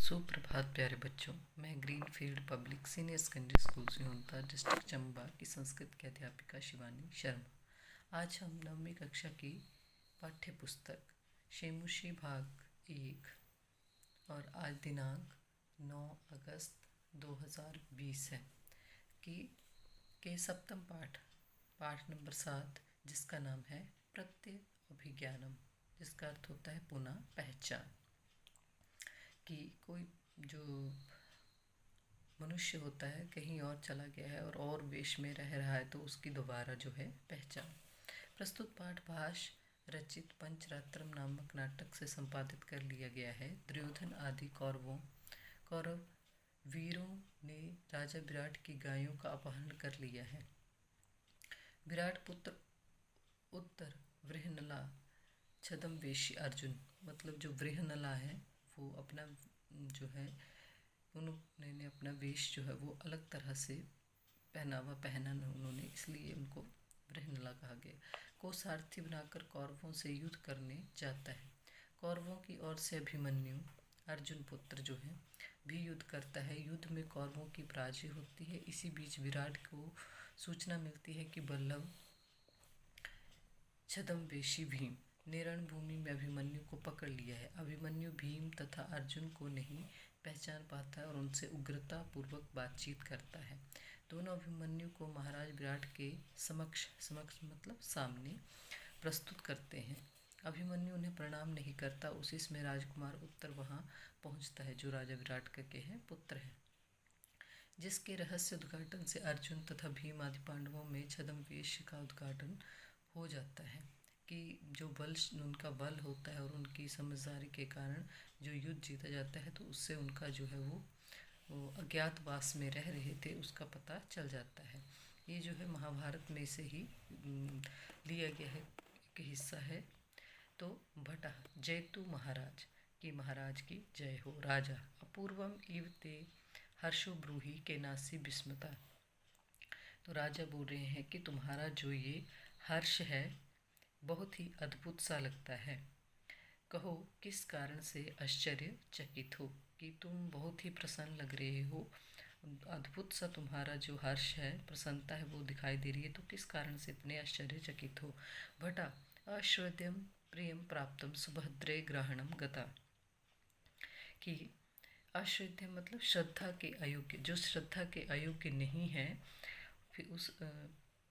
सुप्रभात प्यारे बच्चों। मैं greenfield public senior secondary school से होता डिस्ट्रिक्ट चंबा की संस्कृत की अध्यापिका शिवानी शर्मा। आज हम 9वीं कक्षा की पाठ्य पुस्तक शेमुशी भाग 1 और आज दिनांक 9 अगस्त 2020 है के सप्तम पाठ नंबर 7, जिसका नाम है प्रत्यय अभिज्ञानम, जिसका अर्थ होता है पुनः पहचान। कि कोई जो मनुष्य होता है कहीं और चला गया है और वेश में रह रहा है तो उसकी दोबारा जो है पहचान। प्रस्तुत पाठ भाष्य रचित पंचरात्रम नामक नाटक से संपादित कर लिया गया है। दुर्योधन आदि कौरव वीरों ने राजा विराट की गायों का अपहरण कर लिया है। विराट पुत्र उत्तर वृहनला छद्मवेशी अर्जुन, मतलब जो वृहनला है वो अपना जो है उन्होंने अपना वेश जो है वो अलग तरह से पहनावा पहना उन्होंने, इसलिए उनको वृहनला कहा गया। को सारथी बनाकर कौरवों से युद्ध करने जाता है। कौरवों की ओर से अभिमन्यु अर्जुन पुत्र जो है भी युद्ध करता है। युद्ध में कौरवों की पराजय होती है। इसी बीच विराट को सूचना मिलती है कि बल्लभ छद्मवेशी भीम ने रणभूमि में अभिमन्यु को पकड़ लिया है। अभिमन्यु भीम तथा अर्जुन को नहीं पहचान पाता है और उनसे उग्रता पूर्वक बातचीत करता है। दोनों अभिमन्यु को महाराज विराट के समक्ष मतलब सामने प्रस्तुत करते हैं। अभिमन्यु उन्हें प्रणाम नहीं करता। उसी समय राजकुमार उत्तर वहां पहुंचता है, जो राजा विराट के हैं पुत्र है, जिसके रहस्य उद्घाटन से अर्जुन तथा भीम आदि पांडवों में छद्मवेश का उद्घाटन हो जाता है। कि जो उनका बल होता है और उनकी समझदारी के कारण जो युद्ध जीता जाता है, तो उससे उनका जो है वो अज्ञातवास में रह रहे थे उसका पता चल जाता है। ये जो है महाभारत में से ही लिया गया है, एक हिस्सा है। तो भटा जयतु महाराज की, महाराज की जय हो। राजा अपूर्वम इव ते हर्षो ब्रूहि के नासी विस्मता। तो राजा बोल रहे हैं कि तुम्हारा जो ये हर्ष है बहुत ही अद्भुत सा लगता है। कहो किस कारण से आश्चर्यचकित हो, कि तुम बहुत ही प्रसन्न लग रहे हो। अद्भुत सा तुम्हारा जो हर्ष है, प्रसन्नता है वो दिखाई दे रही है, तो किस कारण से इतने आश्चर्यचकित हो। भटा अश्रद्धम प्रियम प्राप्तम सुभद्रे ग्रहणम गता। कि अश्रद्ध मतलब श्रद्धा के अयोग्य, जो श्रद्धा के अयोग्य नहीं है, फिर उस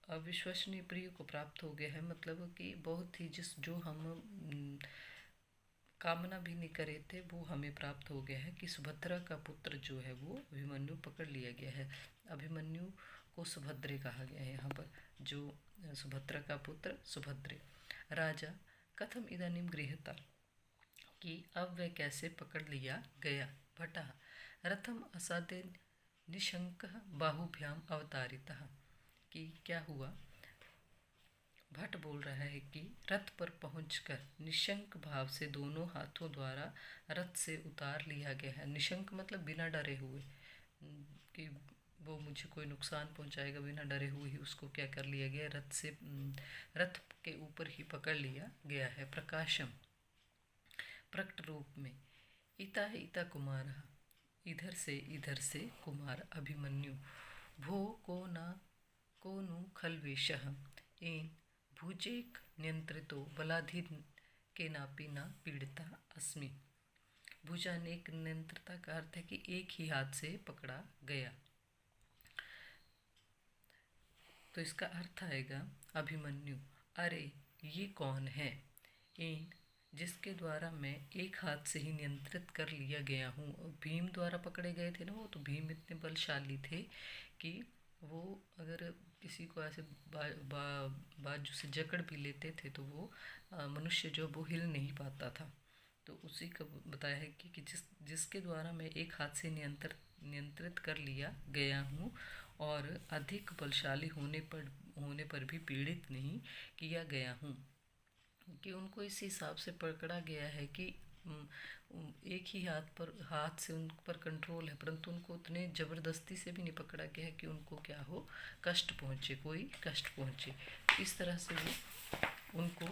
अविश्वसनीय प्रिय को प्राप्त हो गया है। मतलब कि बहुत ही जो हम कामना भी नहीं करे थे वो हमें प्राप्त हो गया है। कि सुभद्रा का पुत्र जो है वो अभिमन्यु पकड़ लिया गया है। अभिमन्यु को सुभद्रे कहा गया है यहाँ पर, जो सुभद्रा का पुत्र सुभद्रे। राजा कथम इदानीम गृहता, कि अब वह कैसे पकड़ लिया गया। भटा रथम असाध्य निशंक बाहुभ्याम अवतारिता। कि क्या हुआ। भट्ट बोल रहा है कि रथ पर पहुंचकर निशंक भाव से दोनों हाथों द्वारा रथ से उतार लिया गया है। निशंक मतलब बिना डरे हुए, कि वो मुझे कोई नुकसान पहुंचाएगा, बिना डरे हुए ही उसको क्या कर लिया गया, रथ के ऊपर ही पकड़ लिया गया है। प्रकाशम प्रकट रूप में। इता कुमार, इधर से कुमार अभिमन्यु। भो को नु खलवेशः एन भुजेक नियंत्रितो बलाधीन के नापी न पीड़िता अस्मि। भुजानेक नियंत्रता का अर्थ है कि एक ही हाथ से पकड़ा गया। तो इसका अर्थ आएगा अभिमन्यु, अरे ये कौन है। एन जिसके द्वारा मैं एक हाथ से ही नियंत्रित कर लिया गया हूँ। भीम द्वारा पकड़े गए थे ना वो, तो भीम इतने बलशाली थे कि वो अगर किसी को ऐसे बाजू से जकड़ भी लेते थे तो वो मनुष्य जो वो हिल नहीं पाता था। तो उसी का बताया है कि जिसके द्वारा मैं एक हाथ से नियंत्रित कर लिया गया हूँ और अधिक बलशाली होने पर भी पीड़ित नहीं किया गया हूँ। कि उनको इस हिसाब से पकड़ा गया है कि एक ही हाथ से उन पर कंट्रोल है, परंतु उनको उतने ज़बरदस्ती से भी नहीं पकड़ा गया है कि उनको क्या हो, कष्ट पहुँचे, कोई कष्ट पहुँचे। इस तरह से वो उनको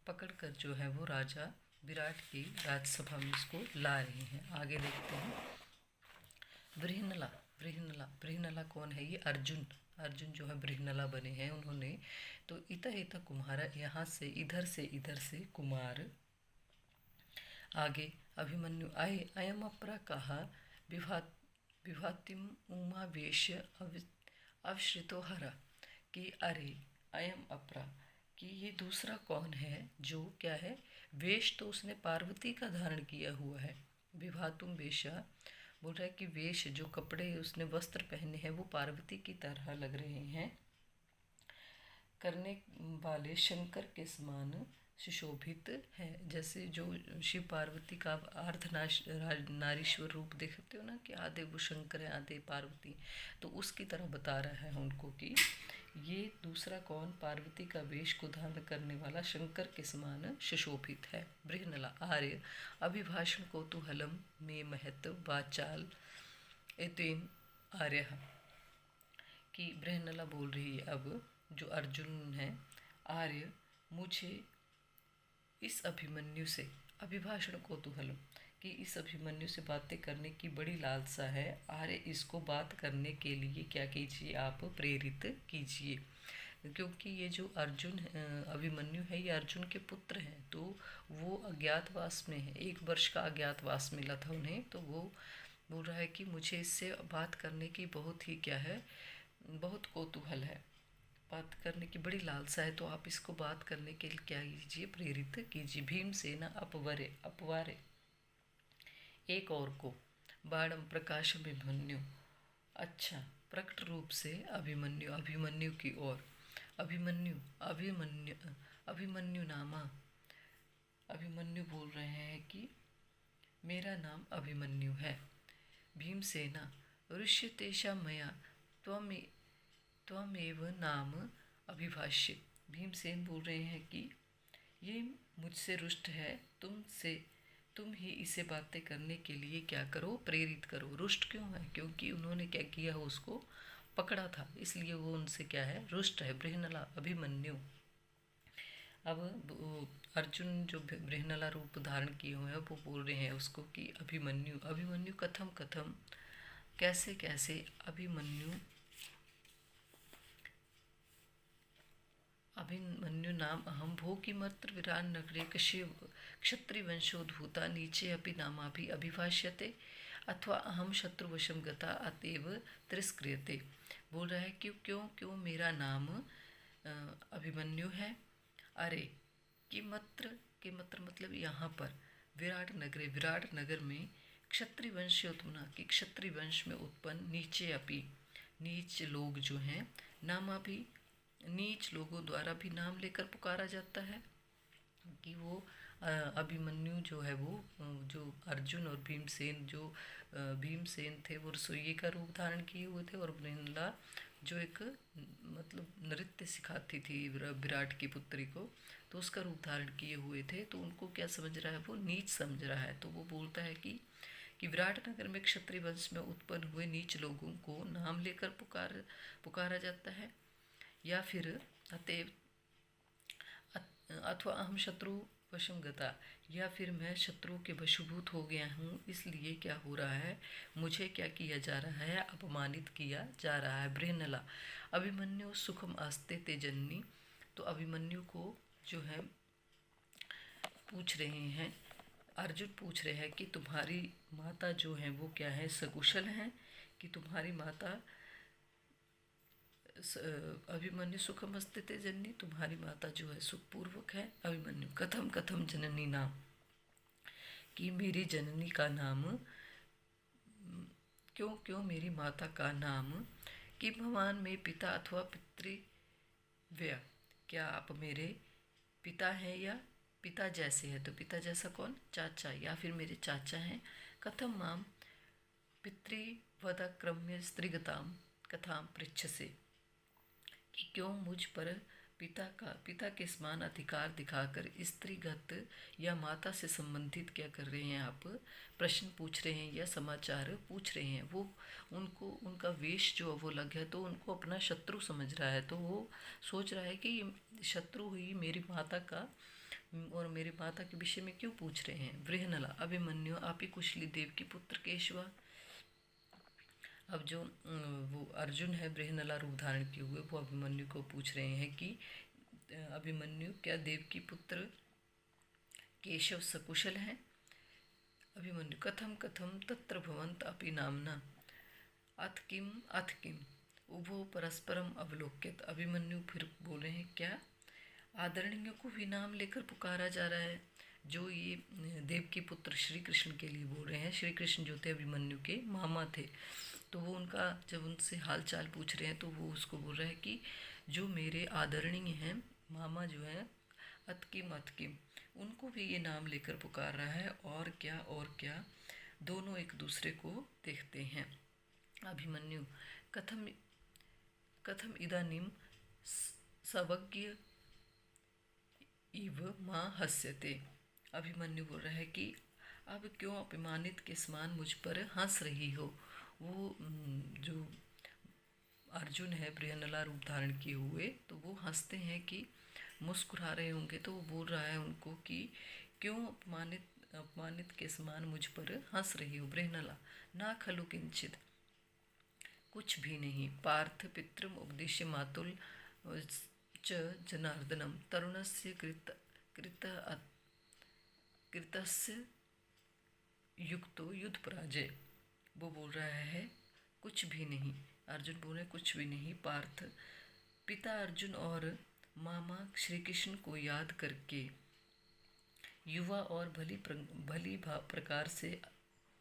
पकड़कर जो है वो राजा विराट की राजसभा में इसको ला रहे हैं। आगे देखते हैं। बृहनला बृहनला बृहनला कौन है? ये अर्जुन जो है बृहनला बने हैं उन्होंने। तो इतः इतः कुमार, यहाँ से इधर से कुमार। आगे अभिमन्यु अयम अपरा कहा विभातिम उमा वेश अवश्रितो हरा, कि अरे अयम अपरा, कि ये दूसरा कौन है जो क्या है? वेश तो उसने पार्वती का धारण किया हुआ है। विभातुम वेशा बोल रहा है कि वेश जो कपड़े उसने वस्त्र पहने हैं वो पार्वती की तरह लग रहे हैं। करने वाले शंकर के समान सुशोभित है। जैसे जो शिव पार्वती का नारीश्वर रूप देखते हो ना, कि आधे वो शंकर है आधे पार्वती, तो उसकी तरह बता रहा है उनको कि ये दूसरा कौन? पार्वती का वेश को धारण करने वाला शंकर के समान सुशोभित है। बृहनला आर्य अभिभाषण कौतूहलम में महत्व वाचाल एतेन आर्य, कि बृहनला बोल रही है अब जो अर्जुन है, आर्य मुझे इस अभिमन्यु से, अभिभाषण कौतूहलम, कि इस अभिमन्यु से बातें करने की बड़ी लालसा है। आर्य इसको बात करने के लिए क्या कीजिए, आप प्रेरित कीजिए। क्योंकि ये जो अर्जुन अभिमन्यु है ये अर्जुन के पुत्र हैं, तो वो अज्ञातवास में है। 1 वर्ष का अज्ञातवास मिला था उन्हें, तो वो बोल रहा है कि मुझे इससे बात करने की बहुत ही क्या है, बहुत कौतूहल है, बात करने की बड़ी लालसा है। तो आप इसको बात करने के लिए क्या कीजिए, प्रेरित कीजिए। भीमसेन अपवारे एक और को, बाणम प्रकाश अभिमन्यु, अच्छा प्रकट रूप से अभिमन्यु की ओर। अभिमन्यु नामा, अभिमन्यु बोल रहे हैं कि मेरा नाम अभिमन्यु है। भीमसेना ऋष्यतेषा मया त्वमेव नाम अभिभाष्य, भीमसेन बोल रहे हैं कि ये मुझसे रुष्ट है, तुम ही इसे बातें करने के लिए क्या करो, प्रेरित करो। रुष्ट क्यों है? क्योंकि उन्होंने क्या किया, उसको पकड़ा था, इसलिए वो उनसे क्या है, रुष्ट है। बृहनला अभिमन्यु, अब अर्जुन जो बृहनला रूप धारण किए हुए हैं वो बोल रहे हैं उसको कि अभिमन्यु कथम कैसे अभिमन्यु नाम अहम भोगिमत्र विराट नगरे क्षत्रिवंशोद्भूता नीचे अपि नामाभि अभिभाष्यते अथवा अहम शत्रुवशम गता अतएव तिरस्क्रियते। बोल रहा है क्यों मेरा नाम अभिमन्यु है। अरे कि मत्र मतलब यहाँ पर विराट नगर में क्षत्रिय वंशोत्पन्न, कि क्षत्रिय वंश में उत्पन्न, नीचे अपि नीच लोग जो हैं, नामा भी नीच लोगों द्वारा भी नाम लेकर पुकारा जाता है। कि वो अभिमन्यु जो है वो जो अर्जुन और भीमसेन थे वो रसोइये का रूप धारण किए हुए थे, और बृहनला जो एक मतलब नृत्य सिखाती थी विराट की पुत्री को, तो उसका रूप धारण किए हुए थे। तो उनको क्या समझ रहा है, वो नीच समझ रहा है। तो वो बोलता है कि विराट नगर में क्षत्रिय वंश में उत्पन्न हुए नीच लोगों को नाम लेकर पुकारा जाता है, या फिर अथवा अहम शत्रु वशम गता, या फिर मैं शत्रु के वशभूत हो गया हूँ, इसलिए क्या हो रहा है, मुझे क्या किया जा रहा है, अपमानित किया जा रहा है। बृहनला अभिमन्यु सुखम आस्ते ते जननी, तो अभिमन्यु को जो है पूछ रहे हैं, अर्जुन पूछ रहे हैं कि तुम्हारी माता जो है वो क्या है, सकुशल हैं, कि तुम्हारी माता अभिमन्यु सुखम अस्ते जननी, तुम्हारी माता जो है सुखपूर्वक है। अभिमन्यु कथम जननी नाम, कि मेरी जननी का नाम क्यों मेरी माता का नाम, कि भगवान में पिता अथवा पितृव्य, क्या आप मेरे पिता हैं या पिता जैसे है। तो पिता जैसा कौन, चाचा, या फिर मेरे चाचा हैं। कथम माम पितृवदक्रम्य स्त्रीगताम कथाम पृच्छसे, कि क्यों मुझ पर पिता के समान अधिकार दिखाकर स्त्रीगत या माता से संबंधित क्या कर रहे हैं, आप प्रश्न पूछ रहे हैं या समाचार पूछ रहे हैं। वो उनका वेश जो वो लग है, तो उनको अपना शत्रु समझ रहा है। तो वो सोच रहा है कि शत्रु हुई मेरी माता का और मेरे माता के विषय में क्यों पूछ रहे हैं। बृहनला, अभिमन्यु आप ही कुशली देव की पुत्र केशवा। अब जो वो अर्जुन है बृहनला रूप धारण किए हुए, वो अभिमन्यु को पूछ रहे हैं कि अभिमन्यु क्या देव की पुत्र केशव सकुशल हैं। अभिमन्यु, कथम कथम तत्र भवन्त अपि नामना अथ किम उभो परस्परम अवलोक्यत। अभिमन्यु फिर बोल रहे हैं, क्या आदरणीयों को भी नाम लेकर पुकारा जा रहा है। जो ये देव के पुत्र श्री कृष्ण के लिए बोल रहे हैं। श्री कृष्ण जो थे अभिमन्यु के मामा थे, तो वो उनका जब उनसे हाल चाल पूछ रहे हैं तो वो उसको बोल रहा है कि जो मेरे आदरणीय हैं मामा जो है अतकिम उनको भी ये नाम लेकर पुकार रहा है। और क्या दोनों एक दूसरे को देखते हैं। अभिमन्यु, कथम कथम इदानीम सवज्ञ इव माँ हस्यते। अभिमन्यु बोल रहा है कि अब क्यों अपमानित के समान मुझ पर हंस रही हो। वो जो अर्जुन है बृहनला रूप धारण किए हुए, तो वो हंसते हैं कि मुस्कुरा रहे होंगे, तो वो बोल रहा है उनको कि क्यों अपमानित के समान मुझ पर हंस रही हो। बृहनला, ना खलु किंचित, कुछ भी नहीं। पार्थ पितृम उपदेश्य मातुल च जनार्दनम तरुणस्य कृतस्य युक्तो युद्ध पराजय। वो बोल रहा है कुछ भी नहीं। अर्जुन बोल रहे कुछ भी नहीं। पार्थ, पिता अर्जुन और मामा श्री कृष्ण को याद करके युवा और भली प्रकार से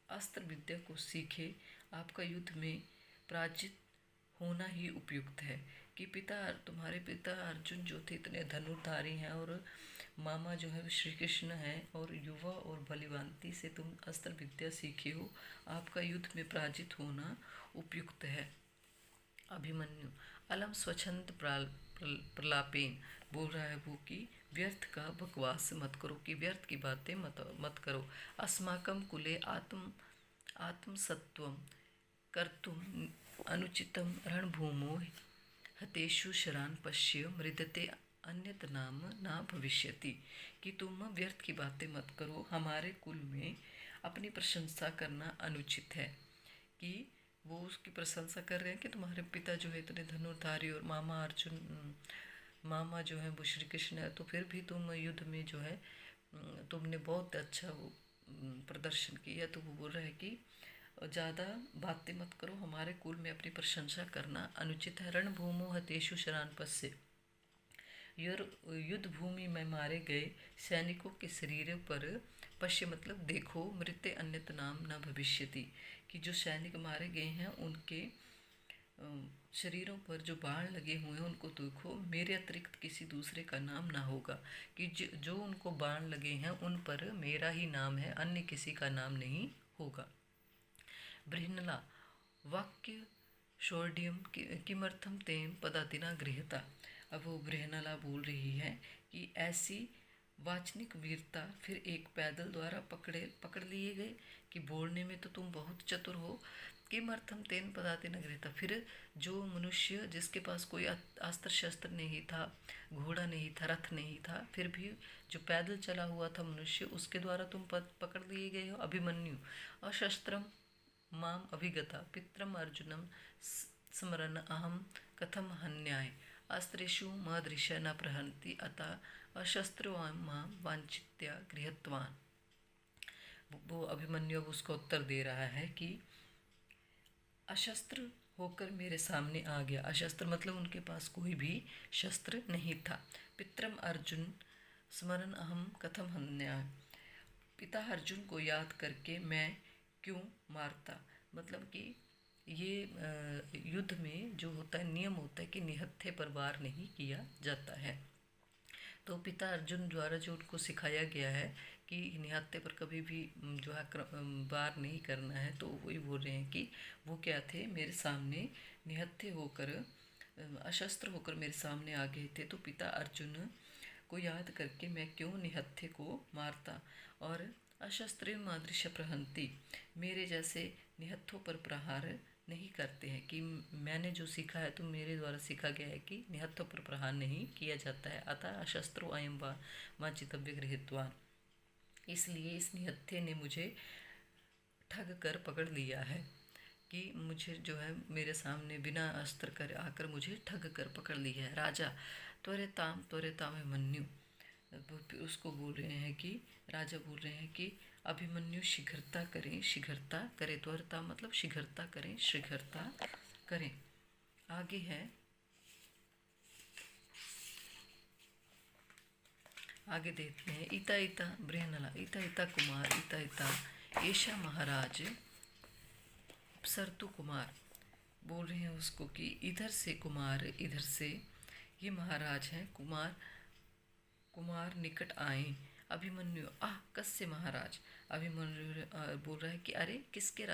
अस्त्र विद्या को सीखे। आपका युद्ध में पराजित होना ही उपयुक्त है। कि तुम्हारे पिता अर्जुन जो थे इतने धनुर्धारी हैं, और मामा जो है श्री कृष्ण हैं, और युवा और बलिवांती से तुम अस्त्र विद्या सीखे हो। आपका युद्ध में पराजित होना उपयुक्त है। अभिमन्यु, अलम स्वच्छंद प्रलापेन, बोल रहा है वो कि व्यर्थ का बकवास मत करो, कि व्यर्थ की बातें मत करो। अस्माकं कुले आत्मसत्वं कर्तुम अनुचितम रणभूमो हतेषु शरान पश्य मृदते अन्यत नाम ना भविष्यति। कि तुम व्यर्थ की बातें मत करो, हमारे कुल में अपनी प्रशंसा करना अनुचित है। कि वो उसकी प्रशंसा कर रहे हैं कि तुम्हारे पिता जो है इतने धनुर्धारी, और मामा जो है वो श्री कृष्ण है, तो फिर भी तुम युद्ध में जो है तुमने बहुत अच्छा वो प्रदर्शन किया। तो वो बोल रहा है कि ज़्यादा बातें मत करो, हमारे कुल में अपनी प्रशंसा करना अनुचित है। रणभूमो हतेषु शरानपस्य, युद्ध भूमि में मारे गए सैनिकों के शरीर पर पश्य मतलब देखो, मृत्य अन्यत नाम न भविष्यति। कि जो सैनिक मारे गए हैं उनके शरीरों पर जो बाण लगे हुए हैं उनको देखो, मेरे अतिरिक्त किसी दूसरे का नाम ना होगा। कि जो उनको बाण लगे हैं उन पर मेरा ही नाम है, अन्य किसी का नाम नहीं होगा। बृहनला, वाक्य शौर्यम किमर्थम तेम पदातिना गृहता। अब वो बृहनला बोल रही है कि ऐसी वाचनिक वीरता फिर एक पैदल द्वारा पकड़ लिए गए। कि बोलने में तो तुम बहुत चतुर हो। किमर्थम तेन पदातिना गृहता, फिर जो मनुष्य जिसके पास कोई अस्त्र शस्त्र नहीं था, घोड़ा नहीं था, रथ नहीं था, फिर भी जो पैदल चला हुआ था मनुष्य, उसके द्वारा तुम पकड़ लिए गए हो। अभिमन्यु, अशस्त्रम माम अभिगता पित्रम अर्जुनम स्मरन अहम कथम हन्याय अस्त्रेषु मदृश्य न प्रहन्ति अतः अशस्त्र मां वांछित्या गृहत्वान। वो अभिमन्यु अब उसका उत्तर दे रहा है कि अशस्त्र होकर मेरे सामने आ गया। अशस्त्र मतलब उनके पास कोई भी शस्त्र नहीं था। पित्रम अर्जुन स्मरण अहम कथम हन्याय, पिता अर्जुन को याद करके मैं क्यों मारता। मतलब कि ये युद्ध में जो होता है नियम होता है कि निहत्थे पर वार नहीं किया जाता है। तो पिता अर्जुन द्वारा जो उनको सिखाया गया है कि निहत्थे पर कभी भी जो है वार नहीं करना है, तो वही बोल रहे हैं कि वो क्या थे, मेरे सामने निहत्थे होकर अशस्त्र होकर मेरे सामने आ गए थे। तो पिता अर्जुन को याद करके मैं क्यों निहत्थे को मारता। और अशस्त्र मादृश्य प्रहंती, मेरे जैसे निहत्थों पर प्रहार नहीं करते हैं कि मैंने जो सीखा है तो मेरे द्वारा सीखा गया है कि निहत्थों पर प्रहार नहीं किया जाता है। अतः अशस्त्रो अयम व वाचितव्य गृहीतवान, इसलिए इस निहत्थे ने मुझे ठग कर पकड़ लिया है कि मुझे जो है मेरे सामने बिना अस्त्र कर आकर मुझे ठग कर पकड़ लिया है। राजा त्वरेताम अभिमन्यु, उसको बोल रहे हैं कि राजा बोल रहे हैं कि अभिमन्यु शीघ्रता करें, शीघ्रता करें, त्वरता मतलब शीघ्रता करें, शीघ्रता करें। आगे है, आगे देखते हैं। इता इता बृहनला, इता इता कुमार, इता इता ऐशा महाराज सरतु कुमार, बोल रहे हैं उसको कि इधर से कुमार, इधर से ये महाराज हैं, कुमार कुमार निकट आए। अभिमन्यु कस्य महाराज, अभिमन्यु बोल रहा है कि अरे किसके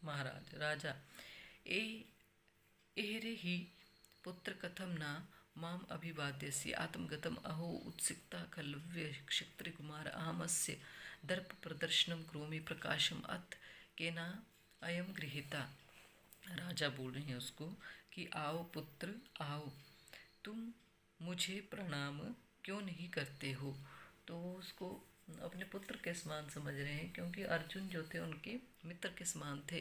महाराज, राजा। एहरे ही पुत्र कथम ना माम अभिवाद्यसि आत्मगतम अहो उत्सिक्ता खल्व्य क्षत्रिय कुमार अहमस्य दर्प प्रदर्शनम करोमि प्रकाशम अथ केना अयम गृहीता। राजा बोल रहे हैं उसको कि आओ पुत्र आओ, तुम मुझे प्रणाम क्यों नहीं करते हो। तो वो उसको अपने पुत्र के समान समझ रहे हैं, क्योंकि अर्जुन जो थे उनके मित्र के समान थे।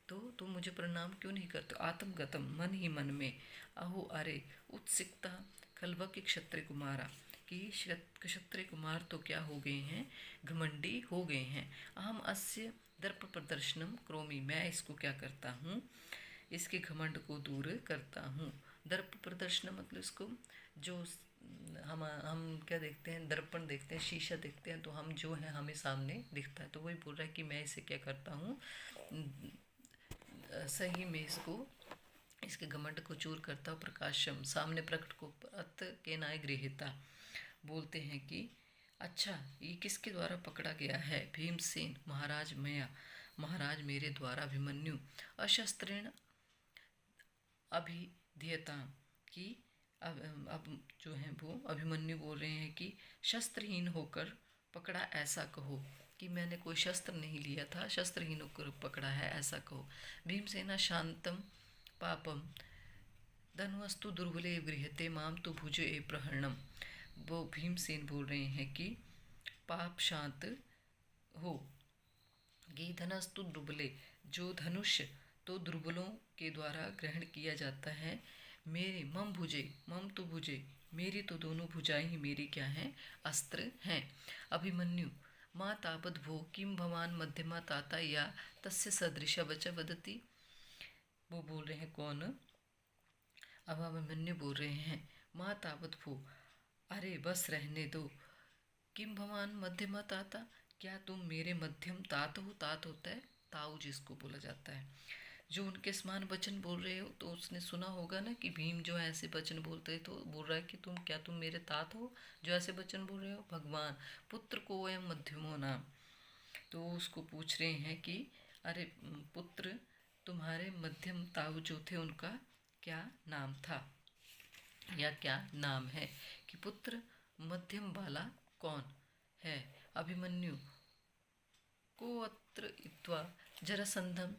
तो तुम मुझे प्रणाम क्यों नहीं करते। आत्मगतम मन ही मन में, अहो अरे, उत्सिकता खलवा के क्षत्रिय कुमारा, कि क्षत्रिय कुमार तो क्या हो गए हैं, घमंडी हो गए हैं। अहम अस्य दर्प प्रदर्शनम क्रोमी, मैं इसको क्या करता हूँ, इसके घमंड को दूर करता हूँ। दर्प प्रदर्शन मतलब इसको जो हम क्या देखते हैं, दर्पण देखते हैं, शीशा देखते हैं, तो हम जो है हमें सामने दिखता है। तो वही बोल रहा है कि मैं इसे क्या करता हूँ, सही में इसको, इसके घमंड को चूर करता हूँ। प्रकाशम सामने प्रकट को अत के नाय गृहीता, बोलते हैं कि अच्छा ये किसके द्वारा पकड़ा गया है। भीमसेन महाराज मया, महाराज मेरे द्वारा। अभिमन्यु अशस्त्रेण अभिधीयता, कि अब जो है वो अभिमन्यु बोल रहे हैं कि शस्त्रहीन होकर पकड़ा, ऐसा कहो कि मैंने कोई शस्त्र नहीं लिया था, शस्त्रहीन होकर पकड़ा है, ऐसा कहो। भीमसेना शांतम पापम धनुस्तु दुर्बले गृहते माम तो भुजो ए प्रहरणम, वो भीमसेन बोल रहे हैं कि पाप शांत हो। कि धनस्तु दुर्बले, जो धनुष तो दुर्बलों के द्वारा ग्रहण किया जाता है। मेरे मम भुजे, मम तो भुजे, मेरी तो दोनों भुजाएं ही मेरी क्या हैं, अस्त्र हैं। अभिमन्यु माँ तावद भो किम भवान मध्यमा ताता या तस्य सदृशा वच वदति, वो बोल रहे हैं कौन, अब अभिमन्यु बोल रहे हैं माँ तावद भो, अरे बस रहने दो। किम भवान मध्यमा ताता, क्या तुम मेरे मध्यम तात हो। तात होता है ताऊ जिसको बोला जाता है, जो उनके समान वचन बोल रहे हो। तो उसने सुना होगा ना कि भीम जो ऐसे वचन बोलते हैं, तो बोल रहा है कि तुम मेरे तात हो जो ऐसे वचन बोल रहे हो। भगवान पुत्र को एवं मध्यमो नाम, तो उसको पूछ रहे हैं कि अरे पुत्र, तुम्हारे मध्यम ताऊ जो थे उनका क्या नाम था या क्या नाम है, कि पुत्र मध्यम वाला कौन है। अभिमन्यु को अत्र इत्वा जरासंधम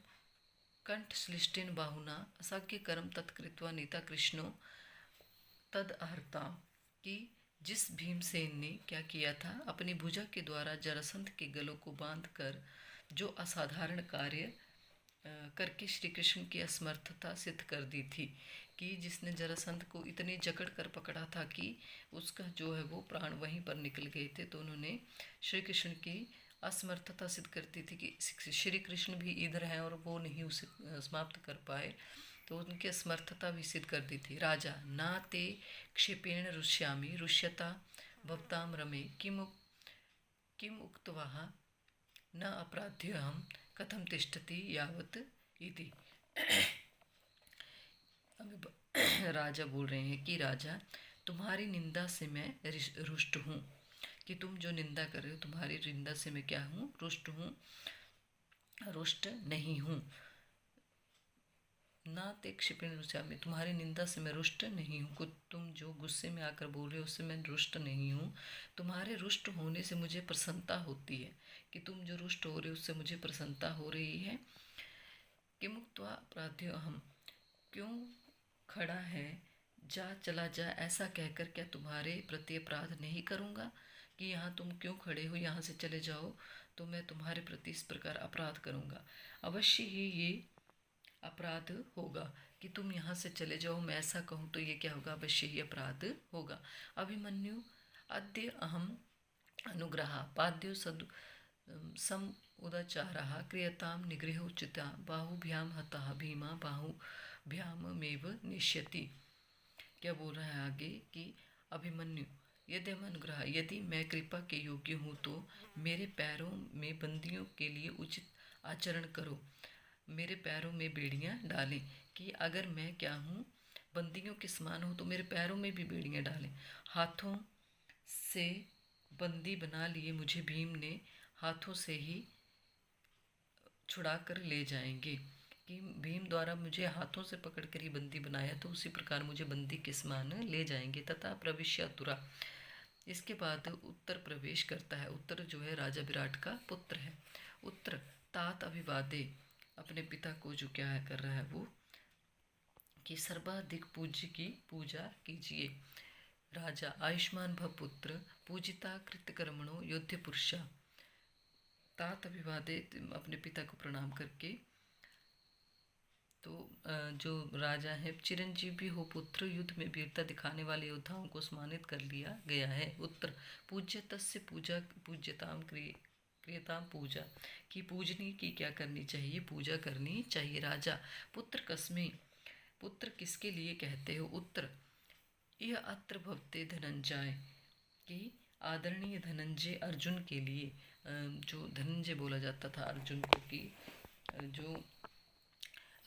कंठश्लिष्टेन बाहुना असाज्ञ कर्म तत्कृत्वा नीता कृष्णो तद अहर्ता, कि जिस भीमसेन ने क्या किया था, अपनी भुजा के द्वारा जरासंध के गलों को बांधकर जो असाधारण कार्य करके श्री कृष्ण की असमर्थता सिद्ध कर दी थी, कि जिसने जरासंध को इतने जकड़ कर पकड़ा था कि उसका जो है वो प्राण वहीं पर निकल गए थे। तो उन्होंने श्री कृष्ण की असमर्थता सिद्ध करती थी कि श्री कृष्ण भी इधर हैं और वो नहीं उसे समाप्त कर पाए, तो उनकी असमर्थता भी सिद्ध कर दी थी। राजा ना ते क्षिपेण रुष्यामि रुष्यता भवताम रमे किम उक्तवाह न अपराध्य हम कथम तिष्ठति यावत इति। राजा बोल रहे हैं कि राजा, तुम्हारी निंदा से मैं रुष्ट हूँ, कि तुम जो निंदा कर रहे हो, तुम्हारी निंदा से मैं क्या हूँ, रुष्ट हूँ, रुष्ट नहीं हूँ। ना ते क्षिपेण रुष्यामि, तुम्हारी निंदा से मैं रुष्ट नहीं हूँ। कुछ तुम जो गुस्से में आकर बोल रहे हो उससे मैं रुष्ट नहीं हूँ। तुम्हारे रुष्ट होने से मुझे प्रसन्नता होती है, कि तुम जो रुष्ट हो रहे हो उससे मुझे प्रसन्नता हो रही है। किमुक्त्वा अपराध्यो अहम, क्यों खड़ा है, जा चला जा, ऐसा कहकर क्या तुम्हारे प्रति अपराध नहीं करूँगा कि यहाँ तुम क्यों खड़े हो, यहाँ से चले जाओ, तो मैं तुम्हारे प्रति इस प्रकार अपराध करूँगा। अवश्य ही ये अपराध होगा कि तुम यहाँ से चले जाओ, मैं ऐसा कहूँ तो ये क्या होगा, अवश्य ही अपराध होगा। अभिमन्यु अद्य अहम अनुग्रह पाद्यो सम उदाचारः क्रियताम निगृहोचिता बाहुभ्याम हतः भीमा बाहुभ्यामेव निश्यति। क्या बोल रहा है आगे कि अभिमन्यु यदि हम अनुग्रह, यदि मैं कृपा के योग्य हूँ तो मेरे पैरों में बंदियों के लिए उचित आचरण करो, मेरे पैरों में बेड़ियाँ डालें। कि अगर मैं क्या हूँ, बंदियों के समान हूँ, तो मेरे पैरों में भी बेड़ियाँ डालें। हाथों से बंदी बना लिए मुझे भीम ने, हाथों से ही छुड़ा कर ले जाएंगे। कि भीम द्वारा मुझे हाथों से पकड़कर ही बंदी बनाया, तो उसी प्रकार मुझे बंदी के समान ले जाएंगे। तथा प्रविश्य अतुरा, इसके बाद उत्तर प्रवेश करता है। उत्तर जो है राजा विराट का पुत्र है। उत्तर तात अभिवादे, अपने पिता को जो क्या है कर रहा है वो, कि सर्वाधिक पूज्य की पूजा कीजिए। राजा आयुष्मान भव पुत्र पूजिता कृतकर्मणो योध्य पुरुषा। तात अभिवादे, अपने पिता को प्रणाम करके, तो जो राजा है चिरंजीव भी हो पुत्र, युद्ध में वीरता दिखाने वाले योद्धाओं को सम्मानित कर लिया गया है। उत्तर पूज्य तस्य पूजा पूज्यताम क्रियताम पूजा, की पूजनी की क्या करनी चाहिए, पूजा करनी चाहिए। राजा पुत्र कस्मै, पुत्र किसके लिए कहते हो। उत्तर यह अत्र भवते धनंजय, कि आदरणीय धनंजय अर्जुन के लिए, जो धनंजय बोला जाता था अर्जुन को, कि जो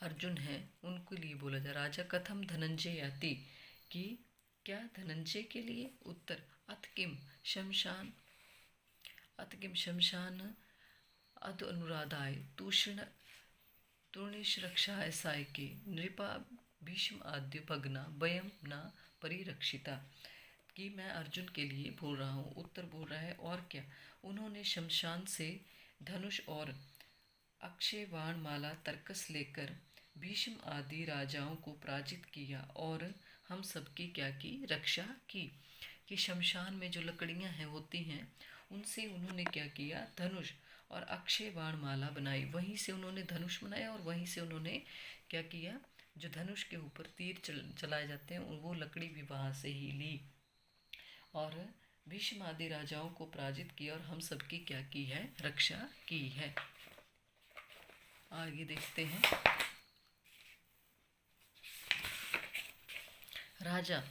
अर्जुन है उनके लिए बोला जा। राजा कथम धनंजय याति, कि क्या धनंजय के लिए। उत्तर अथ किम शमशान अध अनुराधाय तूषण तूर्णिश रक्षाय सायके नृपा भीष्म आद्य भगना वयम न परिरक्षिता। कि मैं अर्जुन के लिए बोल रहा हूँ। उत्तर बोल रहा है और क्या, उन्होंने शमशान से धनुष और अक्षय बाण माला तर्कस लेकर भीष्म आदि राजाओं को पराजित किया और हम सबकी क्या की, रक्षा की। कि शमशान में जो लकड़ियाँ हैं होती हैं, उनसे उन्होंने क्या किया, धनुष और अक्षय बाण माला बनाई। वहीं से उन्होंने धनुष बनाया और वहीं से उन्होंने क्या किया, जो धनुष के ऊपर तीर चलाए जाते हैं वो लकड़ी भी वहाँ से ही ली और भीष्म आदि राजाओं को पराजित किया और हम सबकी क्या की है, रक्षा की है। आगे देखते हैं। राजा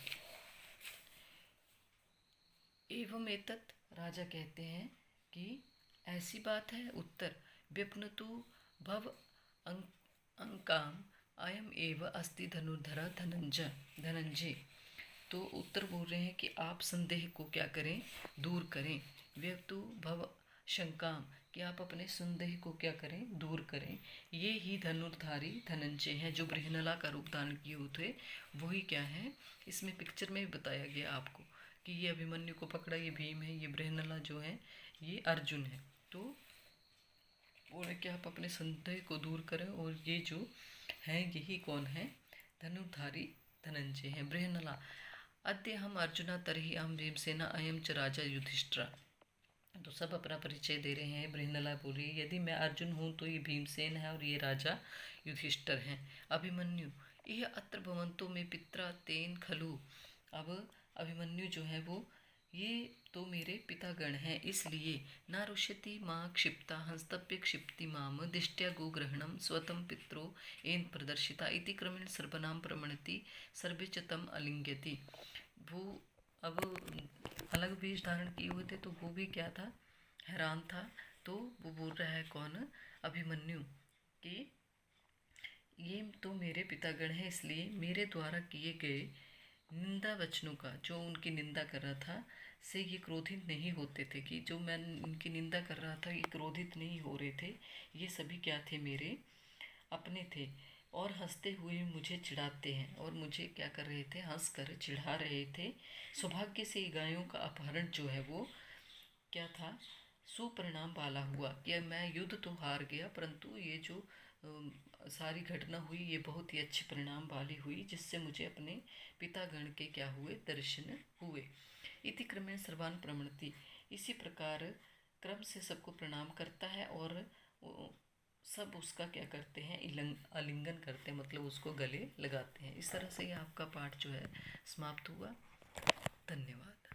एवं एतत्, राजा कहते हैं कि ऐसी बात है। उत्तर व्यपनतु भव अंकाम अयम एव अस्ति धनुर्धर धनंजय। तो उत्तर बोल रहे हैं कि आप संदेह को क्या करें, दूर करें। व्यक्तु भव शंकाम, कि आप अपने संदेह को क्या करें, दूर करें। ये ही धनुर्धारी धनंजय हैं, जो बृहनला का रूप धारण किए हुए थे, वही क्या है, इसमें पिक्चर में भी बताया गया आपको कि ये अभिमन्यु को पकड़ा ये भीम है, ये बृहनला जो है ये अर्जुन है। तो बोले कि आप अपने संदेह को दूर करें और ये जो है यही कौन है, धनुर्धारी धनंजय हैं। बृहनला अद्य हम अर्जुना तरही अहम भीमसेना अयम च राजा युधिष्ठिर। तो सब अपना परिचय दे रहे हैं। बृहनला बोल रही है यदि मैं अर्जुन हूँ तो ये भीमसेन है और ये राजा युधिष्ठिर हैं। अभिमन्यु यह अत्र भवंतो में पित्रा तेन खलु। अब अभिमन्यु जो है वो, ये तो मेरे पितागण हैं, इसलिए न रुष्यति माँ क्षिप्ता हंस्तप्य क्षिप्ति माम दिष्ट्या गोग्रहणम स्वतम पित्रो एन प्रदर्शिता इति क्रमेण सर्वनाम प्रमणति सर्वे च तम अलिंग्यति। वो अब अलग वेश धारण किए हुए थे, तो वो भी क्या था, हैरान था। तो वो बोल रहा है कौन, अभिमन्यु, कि ये तो मेरे पितागण हैं, इसलिए मेरे द्वारा किए गए निंदा वचनों का, जो उनकी निंदा कर रहा था, से ये क्रोधित नहीं होते थे। कि जो मैं उनकी निंदा कर रहा था ये क्रोधित नहीं हो रहे थे, ये सभी क्या थे, मेरे अपने थे और हंसते हुए मुझे चिढ़ाते हैं। और मुझे क्या कर रहे थे, हंस कर चिढ़ा रहे थे। सौभाग्य से गायों का अपहरण जो है वो क्या था, सुपरिणाम वाला हुआ। कि मैं युद्ध तो हार गया, परंतु ये जो सारी घटना हुई ये बहुत ही अच्छे परिणाम वाली हुई, जिससे मुझे अपने पितागण के क्या हुए, दर्शन हुए। इति क्रमेण सर्वान् प्रणमति, इसी प्रकार क्रम से सबको प्रणाम करता है और सब उसका क्या करते हैं, आलिंगन करते हैं, मतलब उसको गले लगाते हैं। इस तरह से ये आपका पाठ जो है समाप्त हुआ। धन्यवाद।